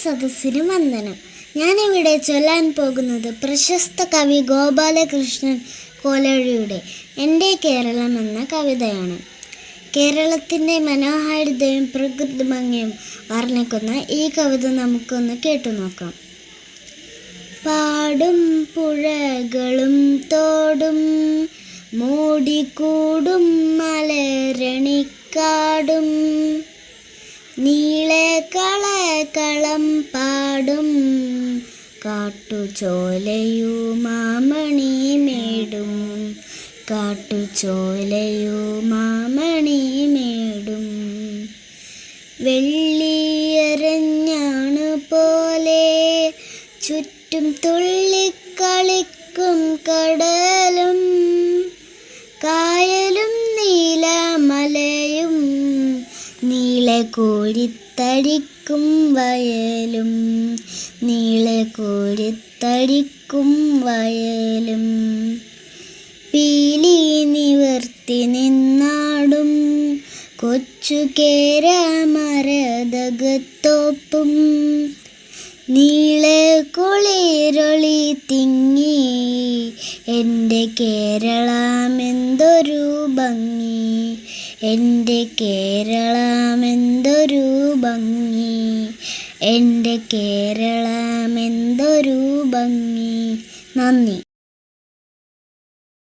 സദസ്സിന് വന്ദനം. ഞാനിവിടെ ചൊല്ലാൻ പോകുന്നത് പ്രശസ്ത കവി ഗോപാലകൃഷ്ണൻ കോലഴിയുടെ എൻ്റെ കേരളം എന്ന കവിതയാണ്. കേരളത്തിൻ്റെ മനോഹാരിതയും പ്രകൃതി ഭംഗിയും വർണ്ണിക്കുന്ന ഈ കവിത നമുക്കൊന്ന് കേട്ടുനോക്കാം. പാടും പുഴകളും തോടും മൂടിക്കൂടും മലരണിക്കാടും നീളെ കളകളം പാടും കാട്ടുചോലയുമാമണിമേടും കാട്ടുചോലയുമാമണിമേടും വെള്ളിയരഞ്ഞാണു പോലെ ചുറ്റും തുള്ളിക്കളിക്കും കടലും കായലും നീലമലയും നീളെ കോരിത്തടിക്കും വയലും നീളെ കോരിത്തടിക്കും വയലും പീലി നിവർത്തി നിന്നാടും കൊച്ചു കേരമരതകത്തോപ്പും നീളെ കുളിരൊളി തിങ്ങി എൻ്റെ കേരളമെന്തൊരു ഭംഗി എൻ്റെ കേരളമെന്തൊരു ഭംഗി എൻ്റെ കേരളമെന്തൊരു ഭംഗി. നന്ദി.